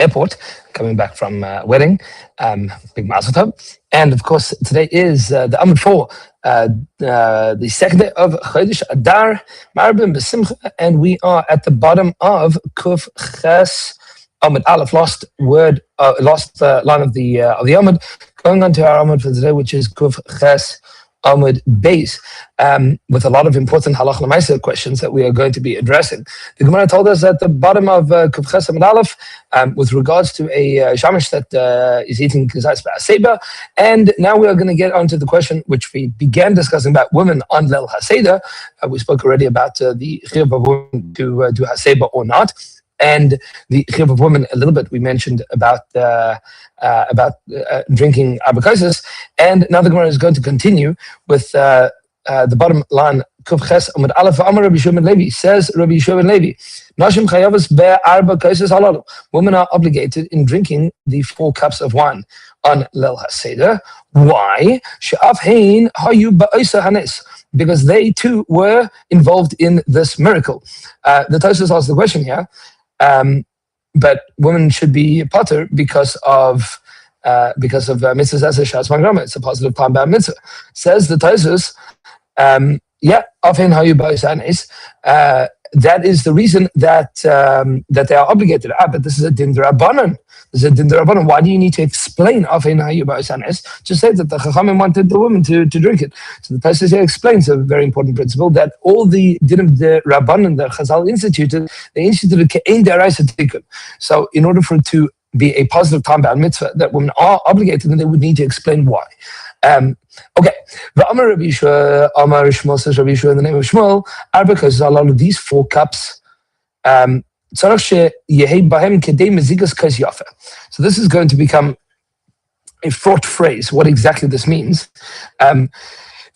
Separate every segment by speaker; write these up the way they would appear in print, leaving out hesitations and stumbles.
Speaker 1: airport, coming back from a wedding. Big mazel tov. And of course, today is the Amud 4, the second day of Chodesh Adar, Marbim B'Simcha, and we are at the bottom of Kuf Ches Amud Aleph, last line of the Amud, going on to our Amud for today, which is Kuf Ches Amud Beis, with a lot of important halach l'maaseh questions that we are going to be addressing. The Gemara told us at the bottom of Kuf Ches Amud Aleph, with regards to a shamish that is eating kizayis ba'aseba, and now we are going to get onto the question which we began discussing about women on Leil HaSeder. We spoke already about the chiyuv of women to do haseba or not, and the chiyuv of women a little bit. We mentioned about drinking abakoses, and now the Gemara is going to continue with the bottom line. Kuf Ches Amud Aleph. Amar Rabbi Shimon Levi, says Rabbi Shimon Levi, Nashim chayavas be'arba koses halalu. Women are obligated in drinking the 4 cups of wine on Leil HaSeder. Why? She'af hein hayu ba'osa hanes. Because they too were involved in this miracle. The Tosfos asks the question here. But women should be pater because of mitzvahs as a shas magrama. It's a positive time bad mitzvah. Says the Tosfos, often how you buy sanis. That is the reason that they are obligated. But this is a din d'Rabbanan. This is a din d'Rabbanan. Why do you need to explain often how you buy sanis? Just say that the Chachamim wanted the women to drink it. So the Tosfos here explains a very important principle, that all the din of the Rabbanan that Chazal instituted, they instituted ke'ein d'oraisa tikkun. So in order for it to be a positive time bound mitzvah that women are obligated, then they would need to explain why. Okay. Amar Rabbi Yishua, Amar Shmuel, says Rabbi Yishua in the name of Shmuel, because all of these 4 cups, so this is going to become a fraught phrase. What exactly this means?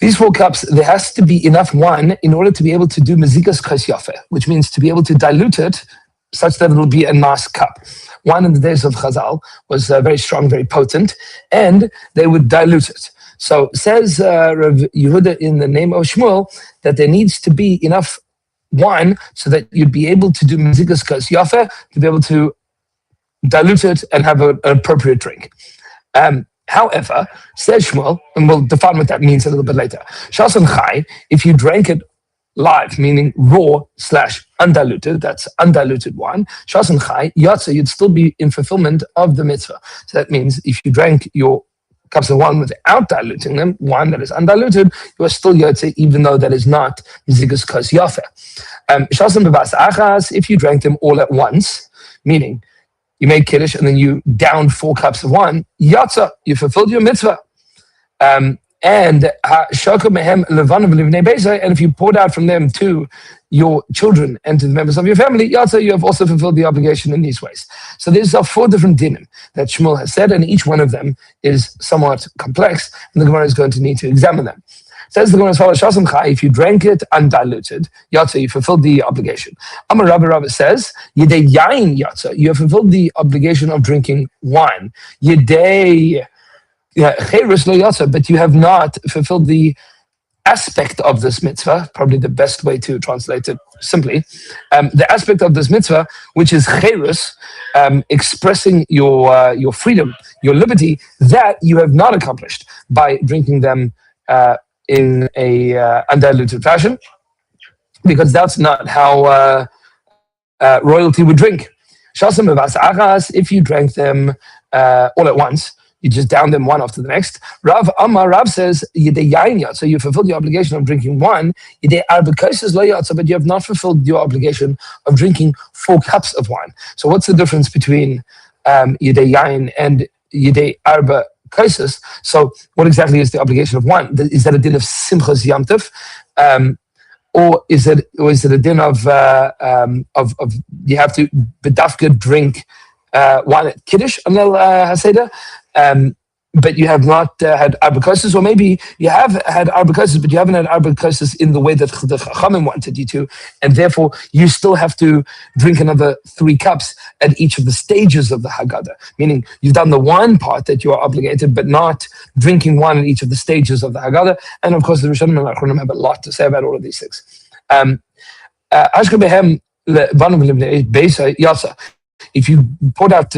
Speaker 1: These 4 cups, there has to be enough wine in order to be able to do mezikas kas yafe, which means to be able to dilute it such that it will be a nice cup. Wine in the days of Chazal was very strong, very potent, and they would dilute it. So says Rav Yehuda in the name of Shmuel that there needs to be enough wine so that you'd be able to do mezikas kas yafe, to be able to dilute it and have an appropriate drink. However, says Shmuel, and we'll define what that means a little bit later, Shasan Chai, if you drank it live, meaning raw / undiluted, that's undiluted wine, Shasan Chai, Yatsa, you'd still be in fulfillment of the mitzvah. So that means if you drank your cups of wine without diluting them, wine that is undiluted, you are still Yotze, even though that is not Zigus Kos Yafe. Shasan Bebas Achas, if you drank them all at once, meaning you made Kiddush and then you downed 4 cups of wine, Yatza, you fulfilled your mitzvah. And if you poured out from them to your children and to the members of your family, Yatza, you have also fulfilled the obligation in these ways. So these are 4 different dinim that Shmuel has said, and each one of them is somewhat complex, and the Gemara is going to need to examine them. Says the Gemara as follows: Shasam Chai, if you drank it undiluted, Yatza, you fulfilled the obligation. Amar Rabbi says, Yedei Yain Yatza, you have fulfilled the obligation of drinking wine. Yedei Cheirus Lo Yatza, but you have not fulfilled the aspect of this mitzvah, probably the best way to translate it simply, the aspect of this mitzvah, which is Cheirus, expressing your freedom, your liberty, that you have not accomplished by drinking them in a undiluted fashion, because that's not how royalty would drink. Shasam Bevas Achas, if you drank them all at once, you just down them one after the next. Rav says, Yedei Yain Yatza, so you fulfilled your obligation of drinking wine. Yedei Arba Koses Lo Yatza, but you have not fulfilled your obligation of drinking 4 cups of wine. So what's the difference between Yedei Yain and Yedei Arba Koses? So what exactly is the obligation of wine? Is that a din of Simchas Yom Tov? Or is it a din of you have to bedafka drink wine at Kiddush on Leil HaSeder, but you have not had arbakoses, or maybe you have had arbakoses, but you haven't had arbakoses in the way that the Chachamim wanted you to, and therefore you still have to drink another 3 cups at each of the stages of the Haggadah, meaning you've done the wine part that you are obligated, but not drinking wine at each of the stages of the Haggadah. And of course, the Rishonim and Achronim have a lot to say about all of these things. if you poured out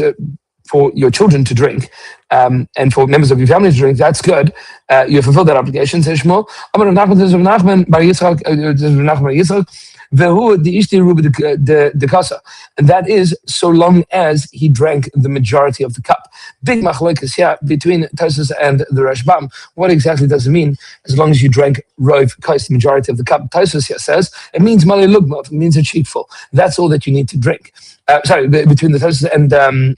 Speaker 1: for your children to drink, and for members of your family to drink, that's good. You fulfilled that obligation, says Shmuel. Amar Rav Nachman bar Yitzchak, and that is so long as he drank the majority of the cup. Big machlokes here between Tosfos and the Rashbam. What exactly does it mean? As long as you drank rov kos, the majority of the cup. Tosfos here says it means malei lugmot, it means a cheekful. That's all that you need to drink. Between the Tosfos and the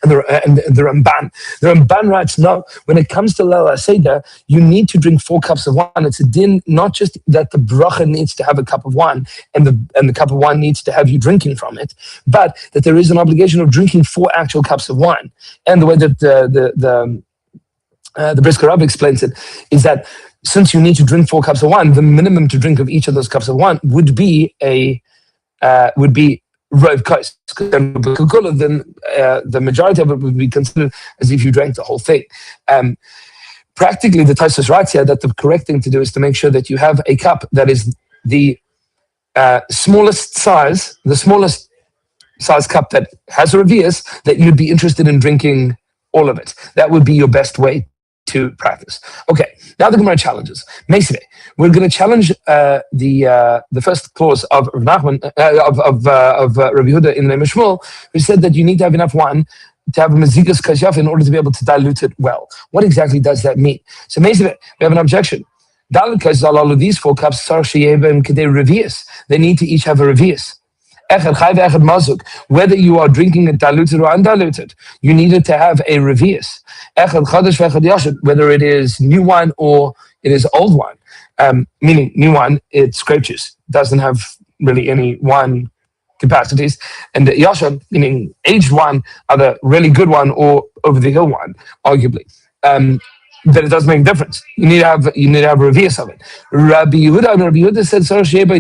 Speaker 1: Ramban. The Ramban writes, no, when it comes to Leil HaSeder, you need to drink 4 cups of wine. It's a din, not just that the bracha needs to have a cup of wine and the cup of wine needs to have you drinking from it, but that there is an obligation of drinking 4 actual cups of wine. And the way that the Brisker Rabbi explains it is that since you need to drink 4 cups of wine, the minimum to drink of each of those cups of wine would be rov kos. Then the majority of it would be considered as if you drank the whole thing. Practically, the Tosfos writes here that the correct thing to do is to make sure that you have a cup that is the smallest size cup that has a revius, that you'd be interested in drinking all of it. That would be your best way to practice. Okay, now the Gemara challenges. Meisvei, we're going to challenge the first clause of Rav Nachman, of Rabbi Yehuda in the name of Shmuel, who said that you need to have enough wine to have a Maseches kashaf in order to be able to dilute it well. What exactly does that mean? So Meisvei, we have an objection. These 4 cups, they need to each have a revius. Whether you are drinking it diluted or undiluted, you need it to have a revius. Whether it is new wine or it is old wine. Meaning new wine, it's grape juice, doesn't have really any wine capacities. And the yashad, meaning aged wine, either really good wine or over the hill wine, arguably. Then it doesn't make a difference. You need to have a revius of it. Rabbi Yehuda said,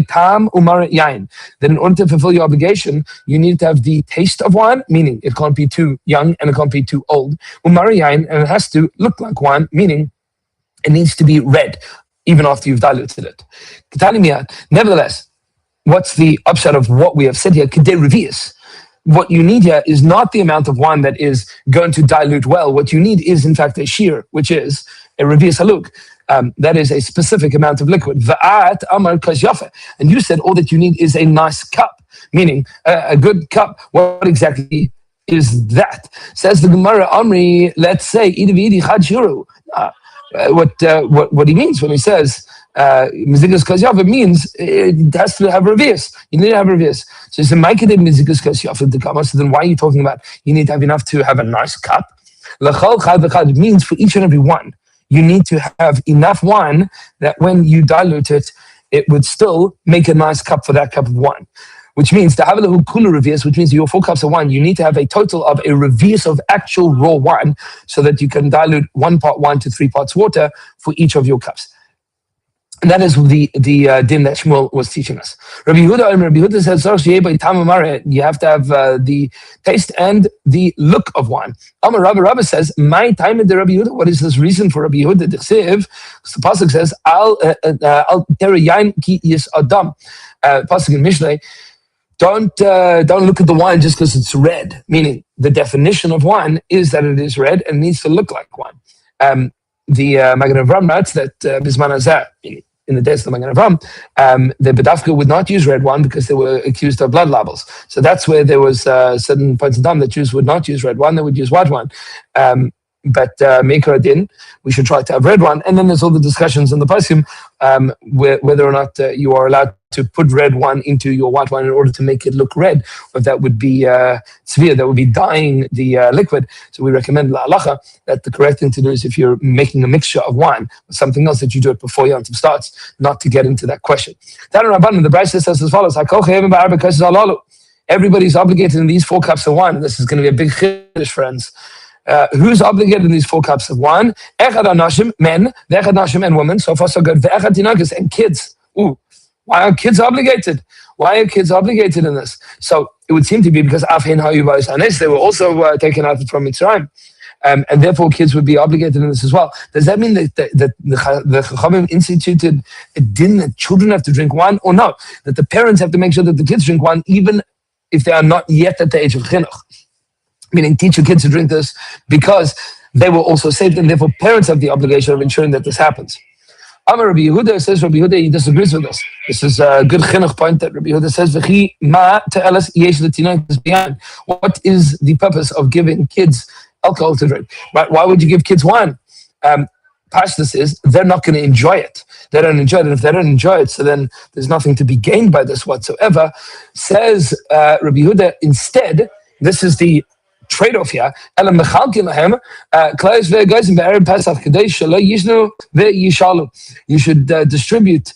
Speaker 1: tam umar yain. That in order to fulfill your obligation, you need to have the taste of wine, meaning it can't be too young and it can't be too old. Umar yain, and it has to look like wine, meaning it needs to be red, even after you've diluted it. Nevertheless, what's the upshot of what we have said here? Kedei revius. What you need here is not the amount of wine that is going to dilute well. What you need is, in fact, a shear, which is a revius haluk. That is a specific amount of liquid. Va'at amar kas yafe. And you said all that you need is a nice cup, meaning a good cup. What exactly is that? Says the Gemara, Amri, let's say, idividi chad shuru. What he means when he says Maseches Kasyav, it means it has to have revius. You need to have revius. So it's a Maikedim Maseches Kasyav to come. So then why are you talking about you need to have enough to have a nice cup? It means for each and every one, you need to have enough wine that when you dilute it, it would still make a nice cup for that cup of wine. Which means to have a little cooler revius, which means your 4 cups of wine, you need to have a total of a revius of actual raw wine so that you can dilute 1 part wine to 3 parts water for each of your cups. And that is the din that Shmuel was teaching us. Rabbi Yehuda says, you have to have the taste and the look of wine. Amar Rabbi says, my time in the Rabbi Yehuda, what is this reason for Rabbi Yehuda? The pasuk says, al tera yain ki yis adam. Pasuk in Mishlei, don't look at the wine just because it's red. Meaning, the definition of wine is that it is red and needs to look like wine. The Magen Avraham writes that Bisman Hazeh, in the days of the Magen Avraham, the Bedavka would not use red wine because they were accused of blood libels. So that's where there was certain points in time that Jews would not use red wine; they would use white wine. But Meikar Din, we should try to have red wine. And then there's all the discussions in the Pesachim whether or not you are allowed to put red wine into your white wine in order to make it look red, or that would be severe, that would be dyeing the liquid. So we recommend la'alacha that the correct thing to do is if you're making a mixture of wine or something else, that you do it before Yom Tov starts, not to get into that question. The Brisa says as follows: everybody's obligated in these 4 cups of wine. This is going to be a big chiddush, friends. Who's obligated in these 4 cups of wine? Echad anashim, men, ve'echad nashim, and women. So far so good. Ve'echad tinagos, and kids. Ooh, why are kids obligated? Why are kids obligated in this? So it would seem to be because Afhin Hayubais Anes, they were also taken out from Mitzrayim. And therefore kids would be obligated in this as well. Does that mean that the Chachamim instituted a din that children have to drink wine, or no? That the parents have to make sure that the kids drink wine even if they are not yet at the age of chinuch. Meaning, teach your kids to drink this because they will also saved, and therefore parents have the obligation of ensuring that this happens. Amar Rabbi Yehuda says, Rabbi Yehuda, he disagrees with us. This is a good chinuch point that Rabbi Yehuda says, V'chi ma te'elas yesh l'tinok b'yan. What is the purpose of giving kids alcohol to drink? Right? Why would you give kids wine? Pashtus is they're not going to enjoy it. They don't enjoy it. And if they don't enjoy it, so then there's nothing to be gained by this whatsoever. Says Rabbi Yehuda, instead, this is the trade-off here. You should distribute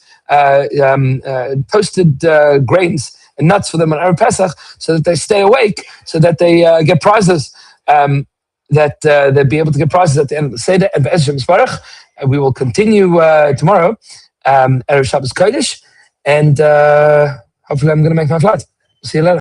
Speaker 1: toasted grains and nuts for them on Erev Pesach so that they stay awake, so that they get prizes, that they'll be able to get prizes at the end of the Seder. And we will continue tomorrow, Erev Shabbos Kodesh, and hopefully I'm going to make my flight. See you later.